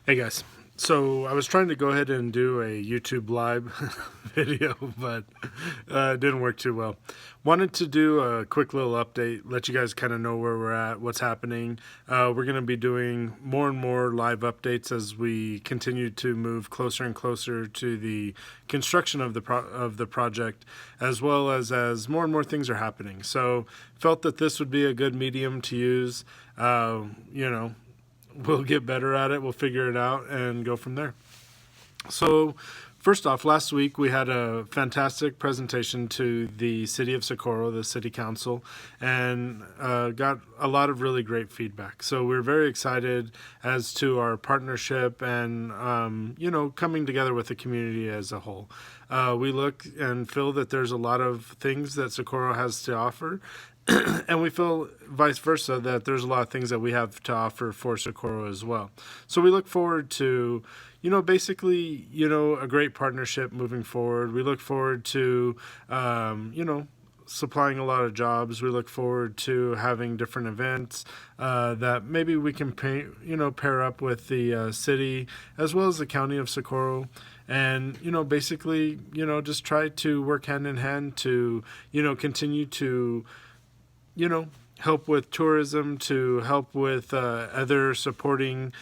Hey guys. So I was trying to go ahead and do a YouTube live video, but it didn't work too well. Wanted to do a quick little update, let you guys kind of know where we're at, what's happening. We're going to be doing more and more live updates as we continue to move closer and closer to the construction of the project, as well as more and more things are happening. So felt that this would be a good medium to use. You know, we'll get better at it. We'll figure it out and go from there. So, first off, last week we had a fantastic presentation to the city of Socorro, the city council, and got a lot of really great feedback. So, we're very excited as to our partnership and, coming together with the community as a whole. We look and feel that there's a lot of things that Socorro has to offer, and we feel vice versa that there's a lot of things that we have to offer for Socorro as well. So we look forward to, basically, a great partnership moving forward. We look forward to, supplying a lot of jobs. We look forward to having different events that maybe we can pair up with the city as well as the county of Socorro. And, basically, just try to work hand in hand to, continue to help with tourism, to help with other supporting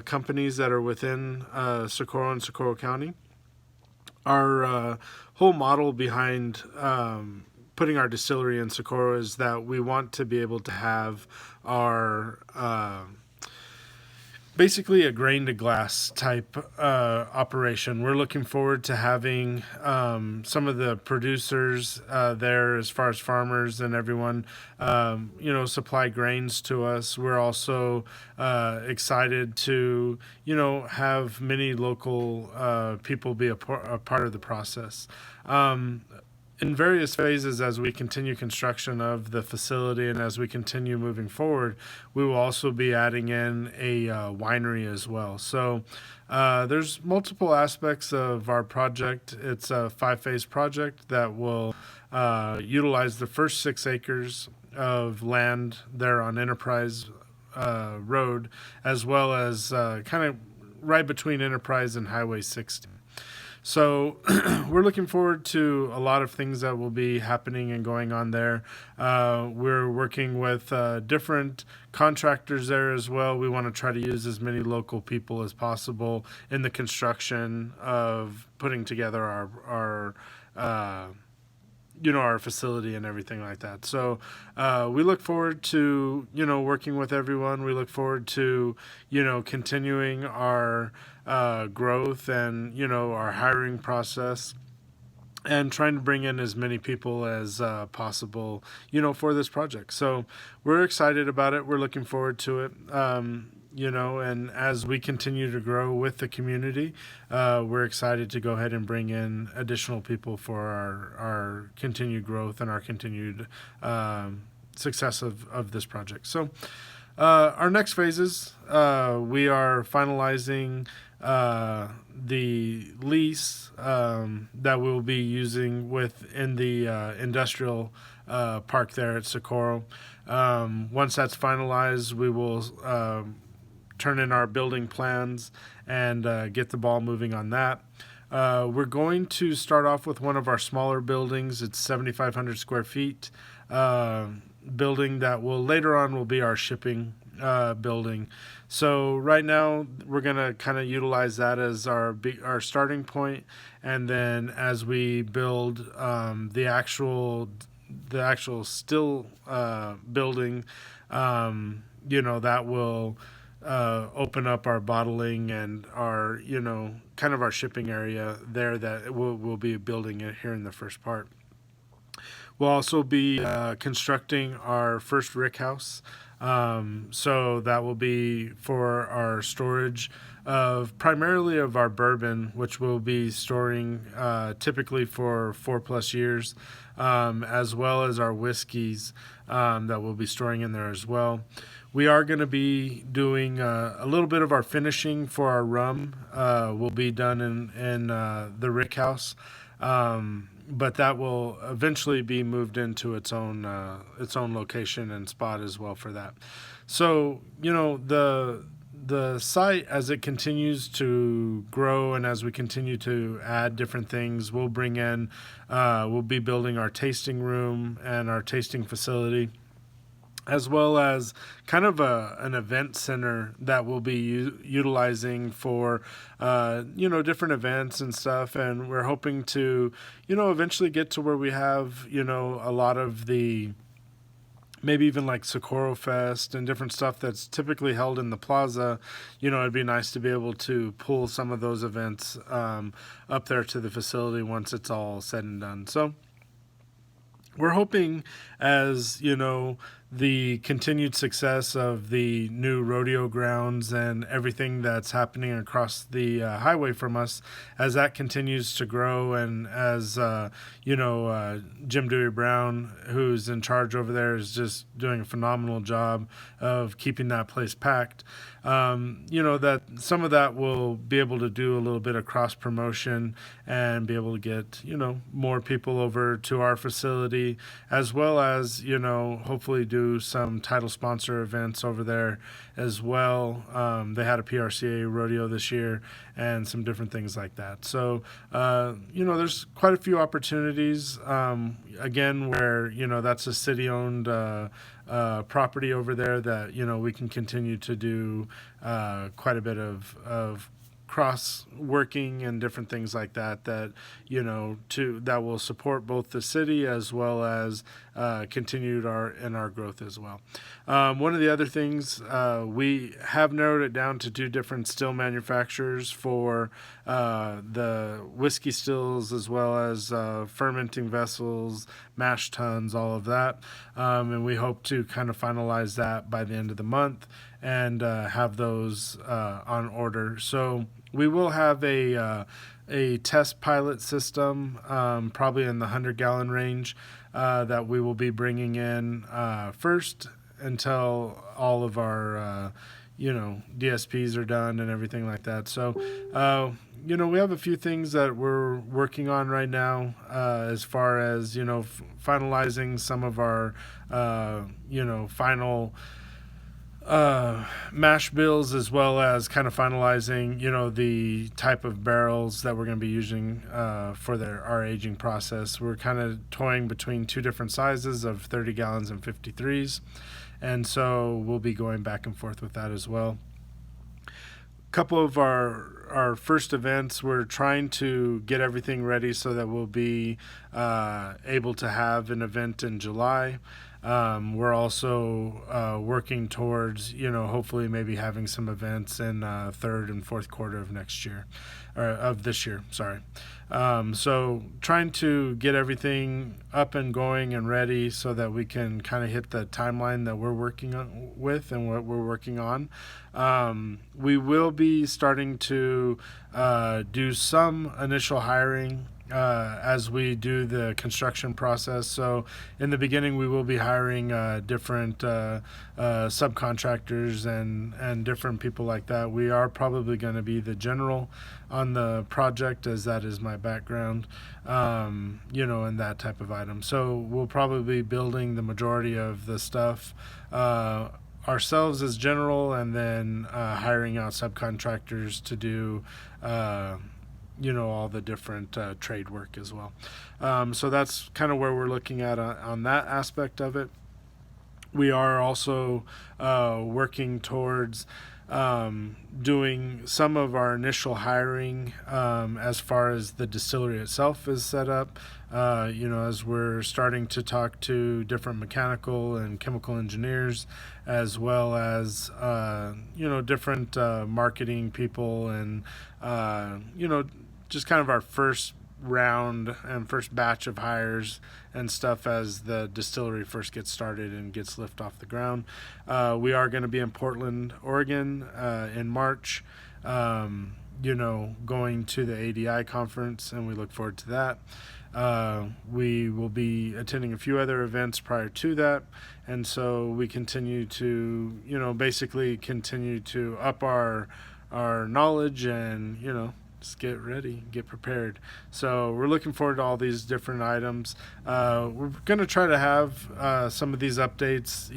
companies that are within Socorro and Socorro County. Our whole model behind putting our distillery in Socorro is that we want to be able to have our basically a grain to glass type operation. We're looking forward to having some of the producers there, as far as farmers and everyone, supply grains to us. We're also excited to, have many local people be a part of the process. In various phases, as we continue construction of the facility and as we continue moving forward, we will also be adding in a winery as well. So there's multiple aspects of our project. It's a 5-phase project that will utilize the first 6 acres of land there on Enterprise Road, as well as kind of right between Enterprise and Highway 60. So we're looking forward to a lot of things that will be happening and going on there. We're working with different contractors there as well. We want to try to use as many local people as possible in the construction of putting together our our facility and everything like that. So we look forward to, working with everyone. We look forward to, continuing our growth and, our hiring process and trying to bring in as many people as possible, for this project. So we're excited about it. We're looking forward to it. And as we continue to grow with the community, we're excited to go ahead and bring in additional people for our continued growth and our continued success of this project. So our next phases, we are finalizing the lease that we'll be using within the industrial park there at Socorro. Once that's finalized, we will turn in our building plans and get the ball moving on that. We're going to start off with one of our smaller buildings. It's 7,500 square feet building that will later on will be our shipping building. So right now we're gonna kind of utilize that as our starting point, and then as we build the actual still building, that will open up our bottling and our kind of our shipping area there that we'll be building it here in the first part. We'll also be constructing our first rick house. So that will be for our storage of primarily of our bourbon, which we'll be storing typically for 4+ years, as well as our whiskeys that we'll be storing in there as well. We are going to be doing a little bit of our finishing for our rum. Will be done in the rick house. But that will eventually be moved into its own location and spot as well for that. So the the site, as it continues to grow and as we continue to add different things, we'll bring in, we'll be building our tasting room and our tasting facility, as well as kind of an event center that we'll be utilizing for, different events and stuff. And we're hoping to, eventually get to where we have, a lot of the, maybe even like Socorro Fest and different stuff that's typically held in the plaza. It'd be nice to be able to pull some of those events up there to the facility once it's all said and done. So we're hoping, as the continued success of the new rodeo grounds and everything that's happening across the highway from us, as that continues to grow, and as Jim Dewey Brown, who's in charge over there, is just doing a phenomenal job of keeping that place packed. That some of that will be able to do a little bit of cross promotion and be able to get, more people over to our facility, as well as, hopefully do some title sponsor events over there as well. They had a PRCA rodeo this year and some different things like that. So, there's quite a few opportunities, again, where, that's a city-owned property over there that, we can continue to do quite a bit of cross working and different things like that that will support both the city as well as continued our growth as well. One of the other things, we have narrowed it down to 2 different still manufacturers for the whiskey stills, as well as fermenting vessels, mash tuns, all of that. And we hope to kind of finalize that by the end of the month and have those on order. So we will have a test pilot system, probably in the 100-gallon range, that we will be bringing in first until all of our, DSPs are done and everything like that. So, we have a few things that we're working on right now, as far as, finalizing some of our, final mash bills, as well as kind of finalizing, the type of barrels that we're going to be using for our aging process. We're kind of toying between 2 different sizes of 30 gallons and 53s. And so we'll be going back and forth with that as well. A couple of our first events, we're trying to get everything ready so that we'll be able to have an event in July. We're also working towards, hopefully maybe having some events in third and fourth quarter of next year, or of this year, sorry. So trying to get everything up and going and ready so that we can kind of hit the timeline that we're working with and what we're working on. We will be starting to do some initial hiring as we do the construction process. So in the beginning, we will be hiring different subcontractors and different people like that. We are probably going to be the general on the project, as that is my background, and that type of item. So we'll probably be building the majority of the stuff ourselves as general, and then hiring out subcontractors to do all the different trade work as well. So that's kind of where we're looking at on that aspect of it. We are also working towards doing some of our initial hiring as far as the distillery itself is set up. As we're starting to talk to different mechanical and chemical engineers, as well as different marketing people, and just kind of our first round and first batch of hires and stuff as the distillery first gets started and gets lift off the ground. We are going to be in Portland, Oregon in March, going to the ADI conference, and we look forward to that. We will be attending a few other events prior to that, and so we continue to, basically continue to up our knowledge and, just get ready, get prepared. So we're looking forward to all these different items. We're going to try to have some of these updates,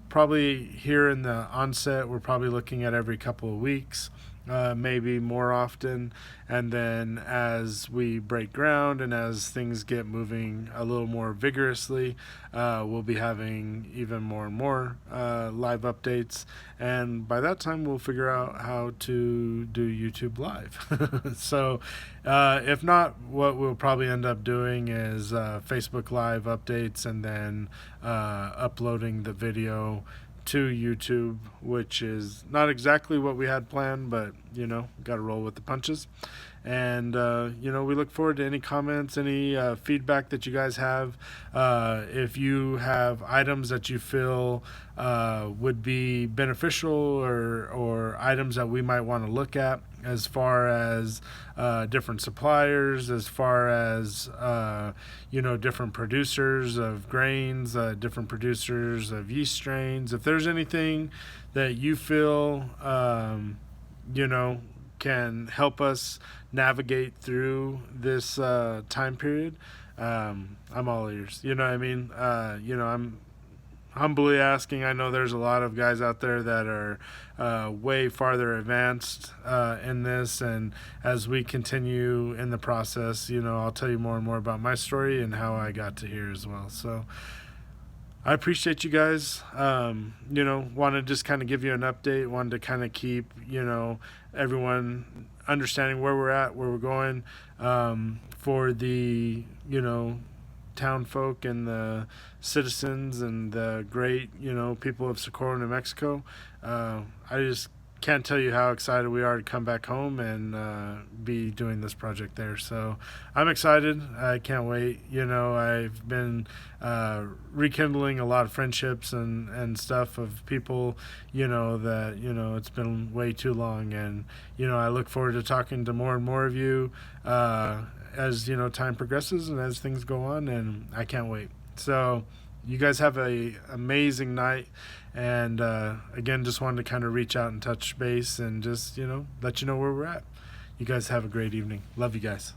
probably here in the onset, we're probably looking at every couple of weeks. Maybe more often, and then as we break ground and as things get moving a little more vigorously, we'll be having even more and more live updates, and by that time we'll figure out how to do YouTube live. So if not, what we'll probably end up doing is Facebook live updates, and then uploading the video to YouTube, which is not exactly what we had planned, but got to roll with the punches. And we look forward to any comments, any feedback that you guys have. If you have items that you feel would be beneficial, or items that we might want to look at, as far as different suppliers, as far as different producers of grains, different producers of yeast strains. If there's anything that you feel can help us navigate through this time period, I'm all ears. You know what I mean? I'm humbly asking. I know there's a lot of guys out there that are way farther advanced in this, and as we continue in the process, I'll tell you more and more about my story and how I got to here as well. So I appreciate you guys. Want to just kind of give you an update, wanted to kind of keep, everyone understanding where we're at, where we're going, for the, town folk and the citizens and the great, people of Socorro, New Mexico. I just can't tell you how excited we are to come back home and be doing this project there. So I'm excited. I can't wait. I've been rekindling a lot of friendships and stuff of people, that, it's been way too long. And, I look forward to talking to more and more of you as, time progresses and as things go on. And I can't wait. So you guys have a amazing night. And again, just wanted to kind of reach out and touch base and just, let you know where we're at. You guys have a great evening. Love you guys.